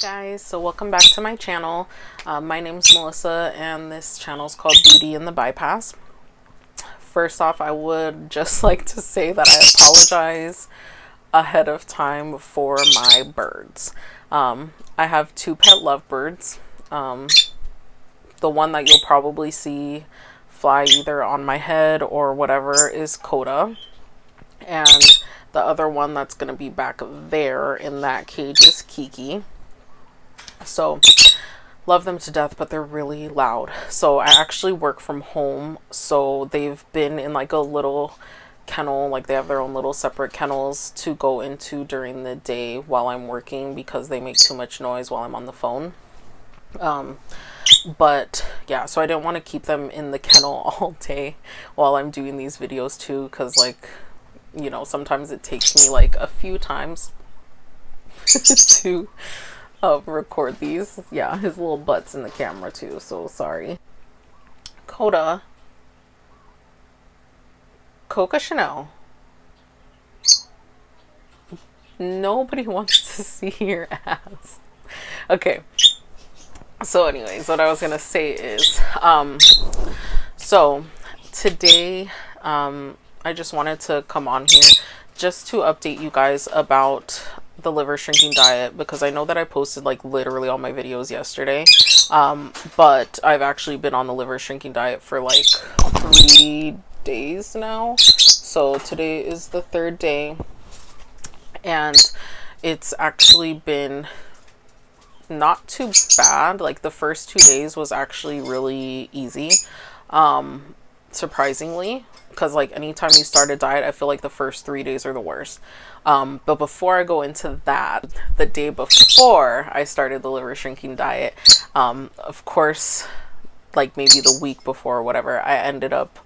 Guys, so welcome back to my channel. My name's Melissa and this channel is called Beauty in the Bypass. First off, I would just like to say that I apologize ahead of time for my birds. I have two pet lovebirds. The one that you'll probably see fly either on my head or whatever is Coda, and the other one that's going to be back there in that cage is Kiki. So love them to death, but they're really loud. So I actually work from home, so they've been in like a little kennel, like they have their own little separate kennels to go into during the day while I'm working because they make too much noise while I'm on the phone. But yeah, so I didn't want to keep them in the kennel all day while I'm doing these videos too, because like, you know, sometimes it takes me like a few times to record these. Yeah, his little butt's in the camera too, so sorry. Coda. Coca Chanel. Nobody wants to see your ass. Okay. So anyways, what I was gonna say is, so today, I just wanted to come on here just to update you guys about the liver shrinking diet, because I know that I posted like literally all my videos yesterday, but I've actually been on the liver shrinking diet for like 3 days now. So today is the 3rd day, and it's actually been not too bad. Like the first 2 days was actually really easy, surprisingly, because like anytime you start a diet, I feel like the first 3 days are the worst. But before I go into that, the day before I started the liver shrinking diet, of course, like maybe the week before or whatever, I ended up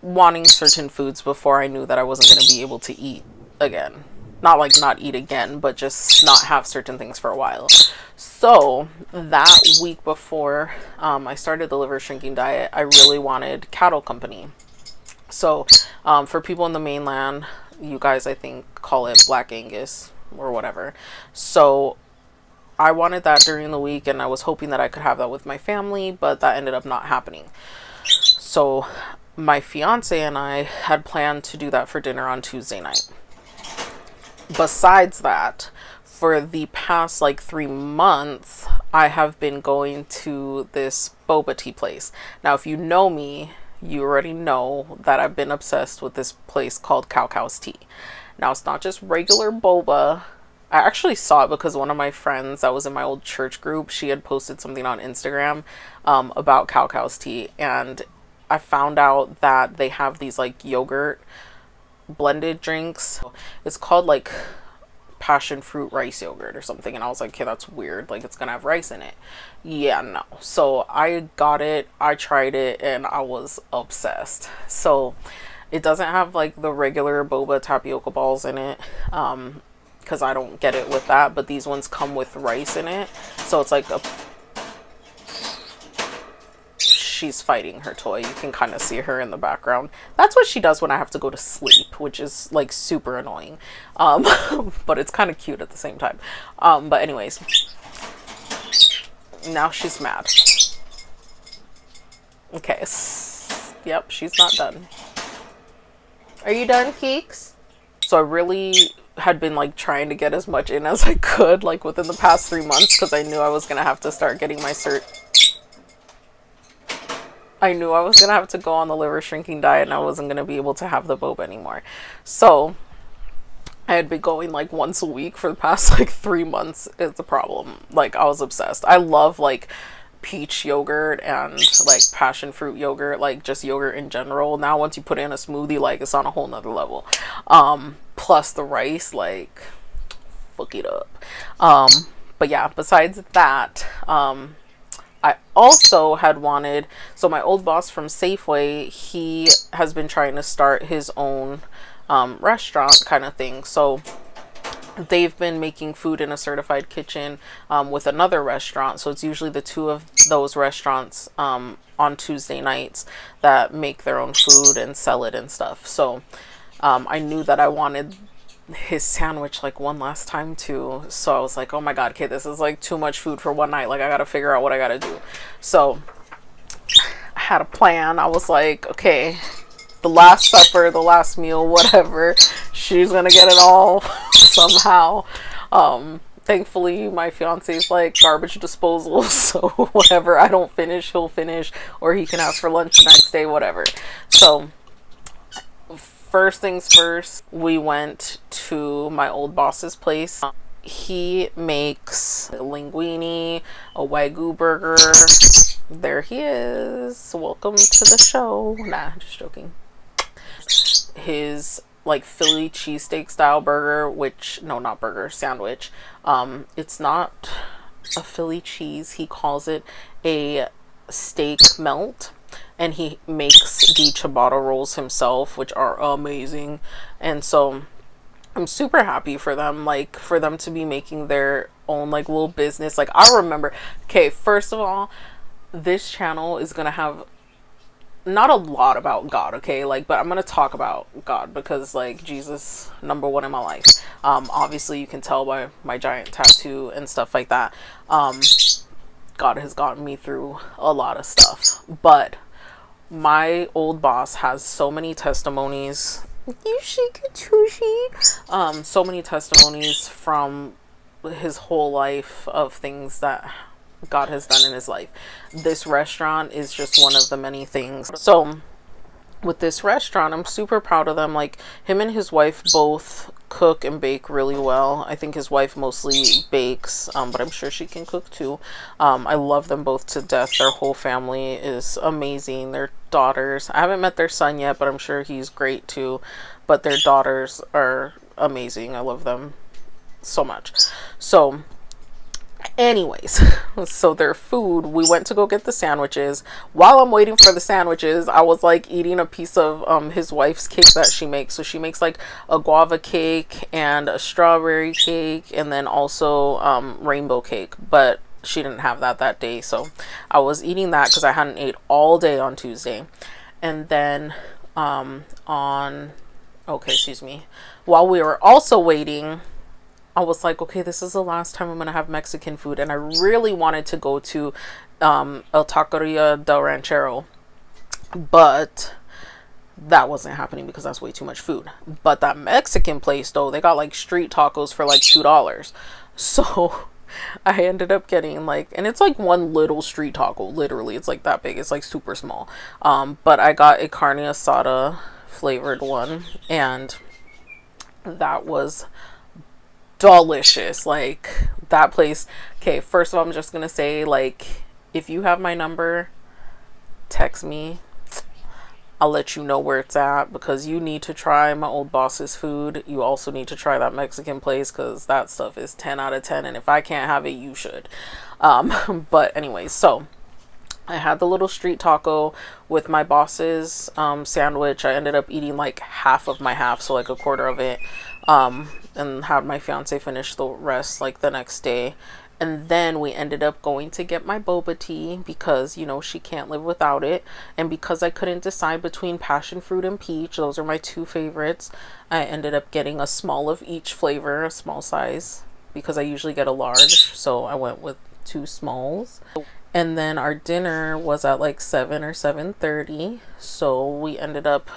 wanting certain foods before I knew that I wasn't going to be able to eat again. Not like not eat again, but just not have certain things for a while. So that week before I started the liver shrinking diet, I really wanted cattle company. So for people in the mainland, you guys I think call it Black Angus or whatever. So I wanted that during the week, and I was hoping that I could have that with my family, but that ended up not happening. So my fiance and I had planned to do that for dinner on Tuesday night. Besides that, for the past like 3 months, I have been going to this boba tea place. Now, if you know me, you already know that I've been obsessed with this place called Cow's Tea. Now, it's not just regular boba. I actually saw it because one of my friends that was in my old church group, she had posted something on Instagram about Cow's Tea, and I found out that they have these like yogurt blended drinks. It's called like passion fruit rice yogurt or something, and I was like, okay, that's weird, like it's gonna have rice in it. Yeah, no. So I got it, I tried it, and I was obsessed. So it doesn't have like the regular boba tapioca balls in it, because I don't get it with that, but these ones come with rice in it. So it's like a, she's fighting her toy. You can kind of see her in the background. That's what she does when I have to go to sleep, which is like super annoying. But it's kind of cute at the same time. But anyways, now she's mad. Okay. Yep, she's not done. Are you done, Keeks? So I really had been like trying to get as much in as I could, like within the past 3 months, because I knew I was going to have to start getting my I knew I was going to have to go on the liver shrinking diet, and I wasn't going to be able to have the boba anymore. So I had been going like once a week for the past like 3 months. It's a problem. Like I was obsessed. I love like peach yogurt and like passion fruit yogurt, like just yogurt in general. Now once you put it in a smoothie, like it's on a whole nother level. Plus the rice, like fuck it up. But yeah, besides that, I also had wanted, so my old boss from Safeway, he has been trying to start his own restaurant kind of thing. So they've been making food in a certified kitchen with another restaurant. So it's usually the two of those restaurants on Tuesday nights that make their own food and sell it and stuff. So I knew that I wanted his sandwich like one last time too. So I was like, oh my god, kid, this is like too much food for one night. Like I gotta figure out what I gotta do. So I had a plan. I was like, okay, the last supper, the last meal, whatever, she's gonna get it all somehow. Thankfully my fiance's like garbage disposal, so whatever I don't finish, he'll finish, or he can have for lunch the next day, whatever. So first things first, we went to my old boss's place. He makes linguine, a wagyu burger. There he is. Welcome to the show. Nah, just joking. His like Philly cheesesteak style burger, which, no, not burger, sandwich. It's not a Philly cheese. He calls it a steak melt. And he makes the ciabatta rolls himself, which are amazing. And so I'm super happy for them, like for them to be making their own like little business. Like I remember, okay, first of all, this channel is gonna have not a lot about God, okay, like, but I'm gonna talk about God because like Jesus number one in my life. Obviously you can tell by my giant tattoo and stuff like that. God has gotten me through a lot of stuff, but my old boss has so many testimonies. So many testimonies from his whole life of things that God has done in his life. This restaurant is just one of the many things. So with this restaurant, I'm super proud of them. Like him and his wife both cook and bake really well. I think his wife mostly bakes, but I'm sure she can cook too. I love them both to death. Their whole family is amazing. Their daughters, I haven't met their son yet, but I'm sure he's great too. But their daughters are amazing. I love them so much. So anyways, so their food, we went to go get the sandwiches. While I'm waiting for the sandwiches, I was like eating a piece of his wife's cake that she makes. So she makes like a guava cake and a strawberry cake, and then also rainbow cake, but she didn't have that day, so I was eating that because I hadn't ate all day on Tuesday. And then while we were also waiting, I was like, okay, this is the last time I'm gonna have Mexican food, and I really wanted to go to El Taqueria del Ranchero, but that wasn't happening because that's way too much food. But that Mexican place though, they got like street tacos for like $2. So I ended up getting like, and it's like one little street taco, literally it's like that big, it's like super small. But I got a carne asada flavored one, and that was delicious. Like that place, okay, first of all, I'm just gonna say, like, if you have my number, text me. I'll let you know where it's at, because you need to try my old boss's food. You also need to try that Mexican place, because that stuff is 10 out of 10, and if I can't have it, you should. But anyways, so I had the little street taco with my boss's sandwich. I ended up eating like half of my half, so like a quarter of it, and had my fiance finish the rest like the next day. And then we ended up going to get my boba tea because, you know, she can't live without it. And because I couldn't decide between passion fruit and peach, those are my two favorites, I ended up getting a small of each flavor, a small size, because I usually get a large, so I went with 2 smalls. And then our dinner was at like 7 or 7:30, so we ended up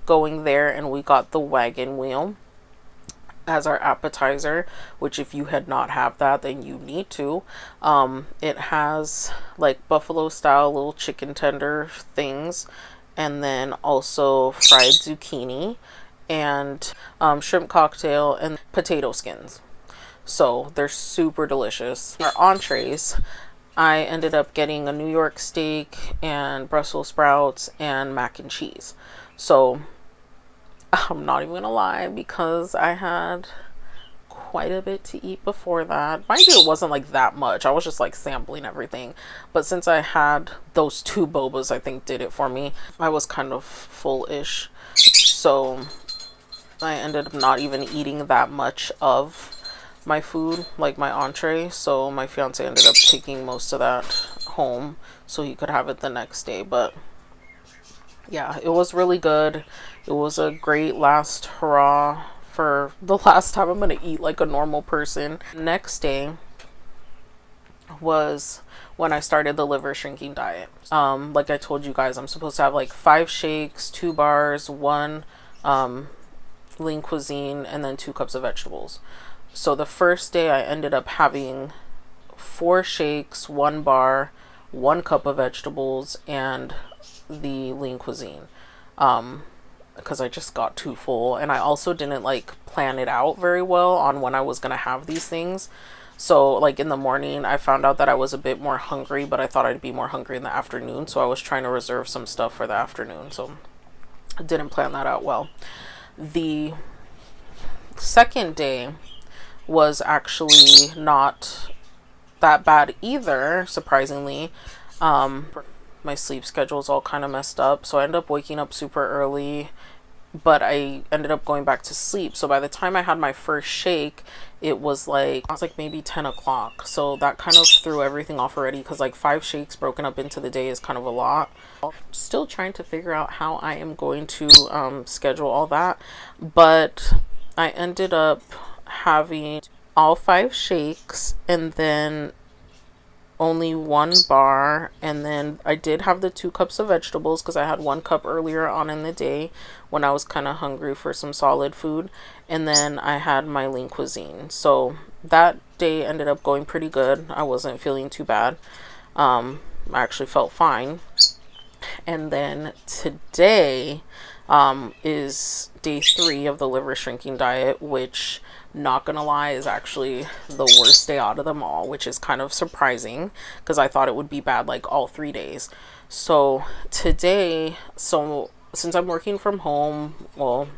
going there and we got the wagon wheel as our appetizer, which if you had not have that, then you need to. It has like buffalo style little chicken tender things, and then also fried zucchini and shrimp cocktail and potato skins. So they're super delicious. Our entrees, I ended up getting a New York steak and Brussels sprouts and mac and cheese. So I'm not even gonna lie, because I had quite a bit to eat before that. Mind you, it wasn't like that much. I was just like sampling everything. But since I had those 2 bobas, I think did it for me. I was kind of full-ish. So I ended up not even eating that much of my food, like my entree. So my fiance ended up taking most of that home so he could have it the next day. But yeah, it was really good. It was a great last hurrah for the last time I'm gonna eat like a normal person. Next day was when I started the liver shrinking diet. Like I told you guys, I'm supposed to have like 5 shakes, 2 bars, 1 lean cuisine, and then 2 cups of vegetables. So the first day I ended up having 4 shakes, 1 bar, 1 cup of vegetables, and the lean cuisine. Because I just got too full, and I also didn't like plan it out very well on when I was gonna have these things. So like in the morning I found out that I was a bit more hungry, but I thought I'd be more hungry in the afternoon, so I was trying to reserve some stuff for the afternoon, so I didn't plan that out well. The second day was actually not that bad either, surprisingly. My sleep schedule is all kind of messed up, so I ended up waking up super early, but I ended up going back to sleep. So by the time I had my first shake, it was like maybe 10 o'clock. So that kind of threw everything off already, because like 5 shakes broken up into the day is kind of a lot. Still trying to figure out how I am going to schedule all that, but I ended up having all 5 shakes and then only 1 bar, and then I did have the 2 cups of vegetables because I had 1 cup earlier on in the day when I was kind of hungry for some solid food, and then I had my lean cuisine. So that day ended up going pretty good. I wasn't feeling too bad. I actually felt fine. And then today is day 3 of the liver shrinking diet, which, not gonna lie, is actually the worst day out of them all, which is kind of surprising because I thought it would be bad like all 3 days. So today, since I'm working from home, well,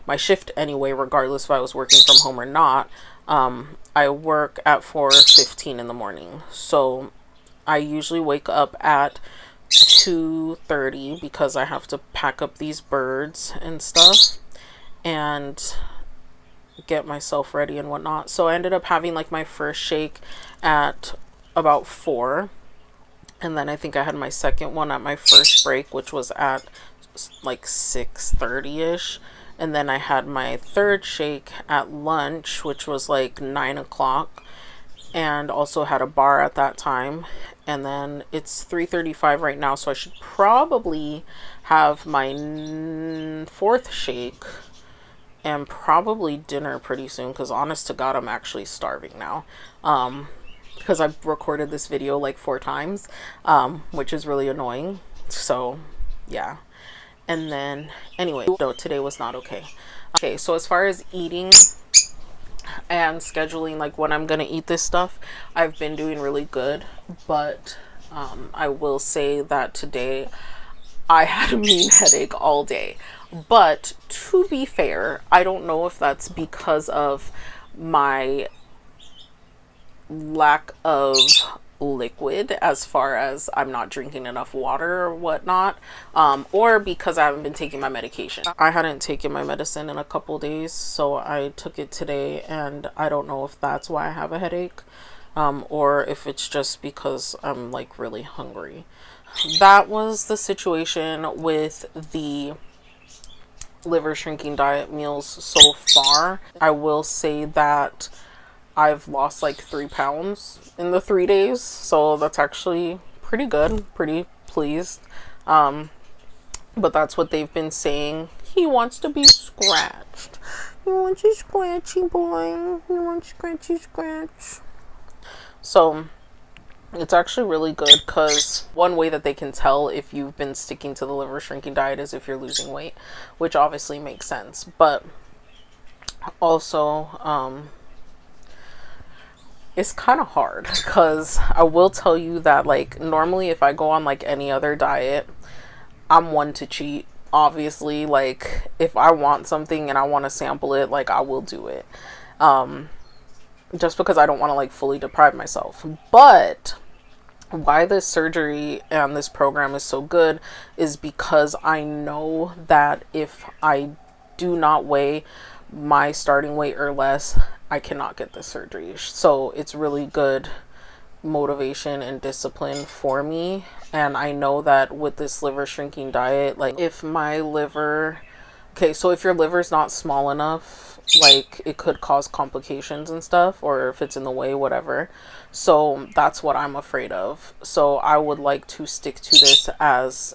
my shift anyway, regardless if I was working from home or not, I work at 4:15 in the morning. So I usually wake up at 2:30 because I have to pack up these birds and stuff and get myself ready and whatnot. So I ended up having like my first shake at about 4, and then I think I had my second one at my first break, which was at like 6:30ish, and then I had my third shake at lunch, which was like 9 o'clock, and also had a bar at that time. And then it's 3:35 right now, so I should probably have my 4th shake and probably dinner pretty soon, because honest to God, I'm actually starving now, because I've recorded this video like 4 times, which is really annoying. So yeah. And then anyway, so today was not okay. Okay, so as far as eating and scheduling like when I'm gonna eat this stuff, I've been doing really good, but I will say that today I had a mean headache all day. But to be fair, I don't know if that's because of my lack of liquid, as far as I'm not drinking enough water or whatnot, or because I haven't been taking my medication. I hadn't taken my medicine in a couple days, so I took it today, and I don't know if that's why I have a headache, or if it's just because I'm like really hungry. That was the situation with the liver shrinking diet meals so far. I will say that I've lost like 3 pounds in the 3 days, so that's actually pretty good. Pretty pleased. But that's what they've been saying. He wants to be scratched. He wants a scratchy boy. He wants scratchy scratch. So it's actually really good, because one way that they can tell if you've been sticking to the liver shrinking diet is if you're losing weight, which obviously makes sense. But also, it's kind of hard, because I will tell you that like normally if I go on like any other diet, I'm one to cheat. Obviously, like if I want something and I want to sample it, like I will do it, just because I don't want to like fully deprive myself. But why this surgery and this program is so good is because I know that if I do not weigh my starting weight or less, I cannot get this surgery. So it's really good motivation and discipline for me. And I know that with this liver shrinking diet, like if my liver Okay, so if your liver's not small enough, like it could cause complications and stuff, or if it's in the way, whatever. So that's what I'm afraid of. So I would like to stick to this as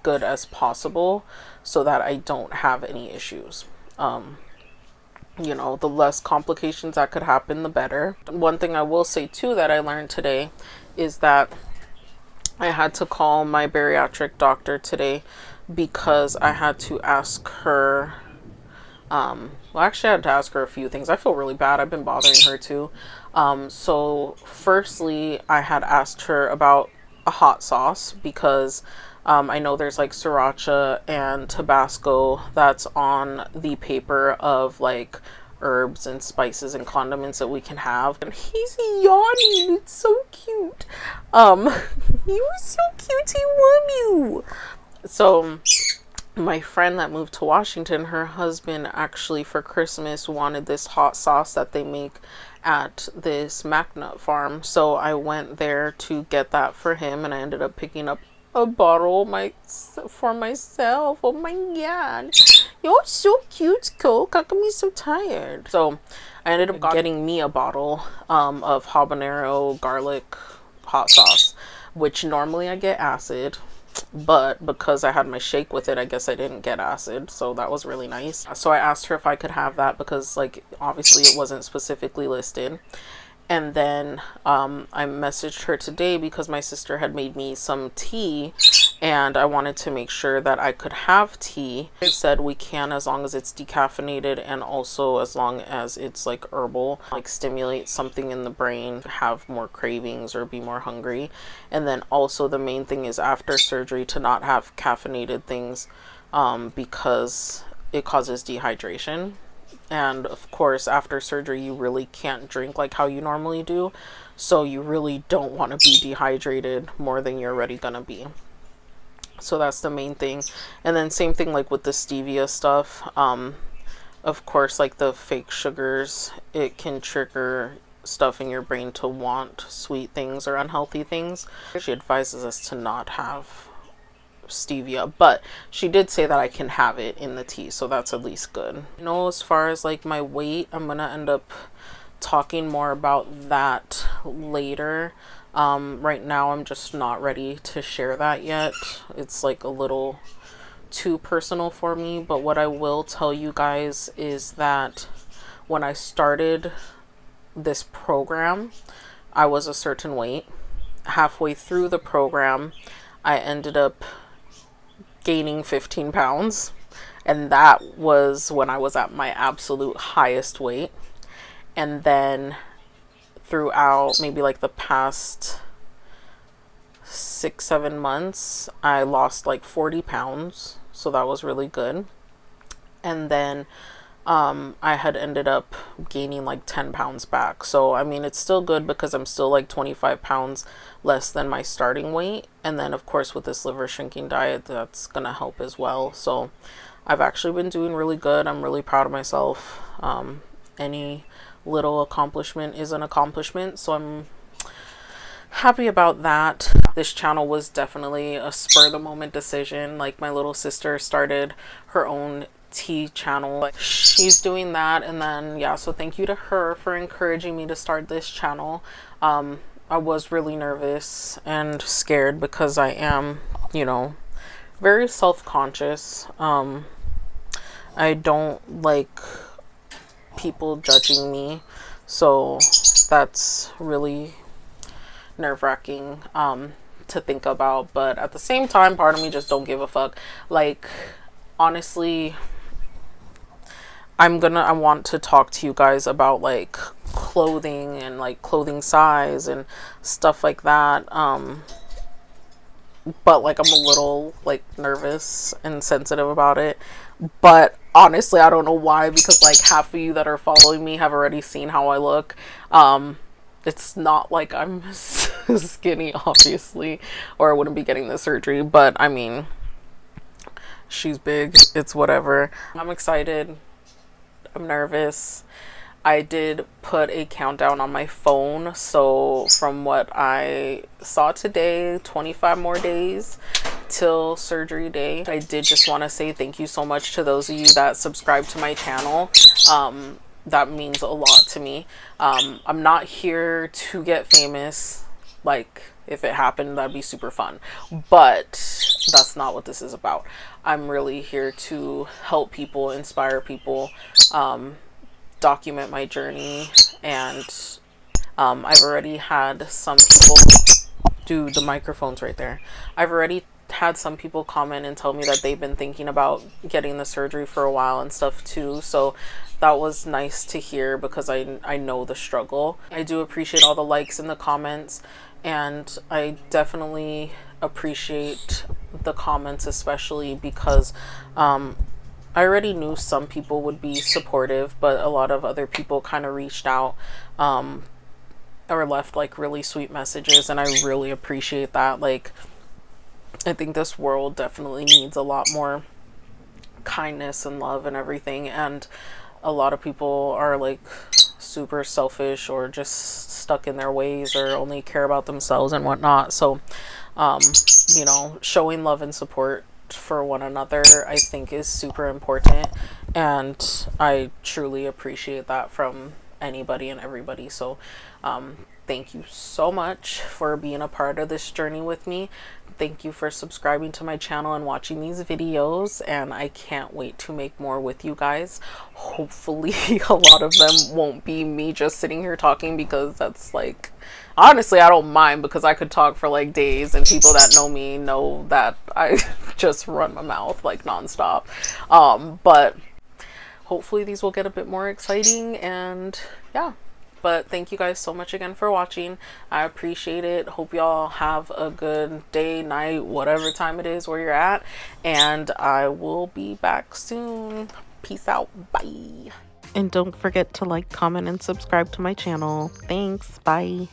good as possible so that I don't have any issues. You know, the less complications that could happen, the better. One thing I will say too that I learned today is that I had to call my bariatric doctor today because I had to ask her. Well, actually, I had to ask her a few things. I feel really bad. I've been bothering her too. So, firstly, I had asked her about a hot sauce because I know there's like sriracha and Tabasco that's on the paper of like herbs and spices and condiments that we can have. And he's yawning. It's so cute. You were so cute. I love you. So my friend that moved to Washington, her husband actually for Christmas wanted this hot sauce that they make at this MacNut farm. So I went there to get that for him, and I ended up picking up a bottle for myself. Oh my god, you're so cute, Coke. How come you're so tired? So I ended up getting me a bottle of habanero garlic hot sauce, which normally I get acid, but because I had my shake with it, I guess I didn't get acid, so that was really nice. So I asked her if I could have that because like obviously it wasn't specifically listed. And then I messaged her today because my sister had made me some tea and I wanted to make sure that I could have tea. They said we can as long as it's decaffeinated and also as long as it's like herbal, like stimulate something in the brain, have more cravings or be more hungry. And then also the main thing is after surgery to not have caffeinated things because it causes dehydration. And of course, after surgery, you really can't drink like how you normally do. So you really don't want to be dehydrated more than you're already going to be. So that's the main thing. And then same thing like with the stevia stuff. Of course, like the fake sugars, it can trigger stuff in your brain to want sweet things or unhealthy things. She advises us to not have stevia, but she did say that I can have it in the tea, so that's at least good. You know, as far as like my weight, I'm gonna end up talking more about that later. Right now I'm just not ready to share that yet. It's like a little too personal for me, but what I will tell you guys is that when I started this program, I was a certain weight. Halfway through the program, I ended up gaining 15 pounds, and that was when I was at my absolute highest weight. And then throughout maybe like the past 6-7 months, I lost like 40 pounds, so that was really good. And then I had ended up gaining like 10 pounds back. So, I mean, it's still good because I'm still like 25 pounds less than my starting weight. And then, of course, with this liver shrinking diet, that's going to help as well. So, I've actually been doing really good. I'm really proud of myself. Any little accomplishment is an accomplishment. So, I'm happy about that. This channel was definitely a spur of the moment decision. Like, my little sister started her own tea channel, she's doing that, and then yeah, so thank you to her for encouraging me to start this channel. I was really nervous and scared because I am, you know, very self-conscious. I don't like people judging me, so that's really nerve-wracking to think about, but at the same time part of me just don't give a fuck. Like, honestly, I want to talk to you guys about like clothing and like clothing size and stuff like that. But like I'm a little like nervous and sensitive about it. But honestly, I don't know why, because like half of you that are following me have already seen how I look. It's not like I'm skinny, obviously, or I wouldn't be getting the surgery, but I mean, she's big. It's whatever. I'm excited. I'm nervous. I did put a countdown on my phone, so from what I saw today, 25 more days till surgery day, I did just want to say thank you so much to those of you that subscribe to my channel. That means a lot to me. I'm not here to get famous. Like, if it happened, that'd be super fun. But that's not what this is about. I'm really here to help people, inspire people, document my journey. And I've already had some people... Dude, the microphone's right there. I've already had some people comment and tell me that they've been thinking about getting the surgery for a while and stuff too. So that was nice to hear, because I know the struggle. I do appreciate all the likes and the comments, and I definitely appreciate the comments, especially because I already knew some people would be supportive, but a lot of other people kind of reached out or left like really sweet messages, and I really appreciate that. Like, I think this world definitely needs a lot more kindness and love and everything, and a lot of people are like super selfish or just stuck in their ways or only care about themselves and whatnot. So you know, showing love and support for one another, I think, is super important, and I truly appreciate that from anybody and everybody. So thank you so much for being a part of this journey with me. Thank you for subscribing to my channel and watching these videos, and I can't wait to make more with you guys. Hopefully a lot of them won't be me just sitting here talking, because that's like, honestly, I don't mind, because I could talk for like days, and people that know me know that I just run my mouth like nonstop. But hopefully these will get a bit more exciting, and yeah. But thank you guys so much again for watching. I appreciate it. Hope y'all have a good day, night, whatever time it is where you're at. And I will be back soon. Peace out. Bye. And don't forget to like, comment, and subscribe to my channel. Thanks. Bye.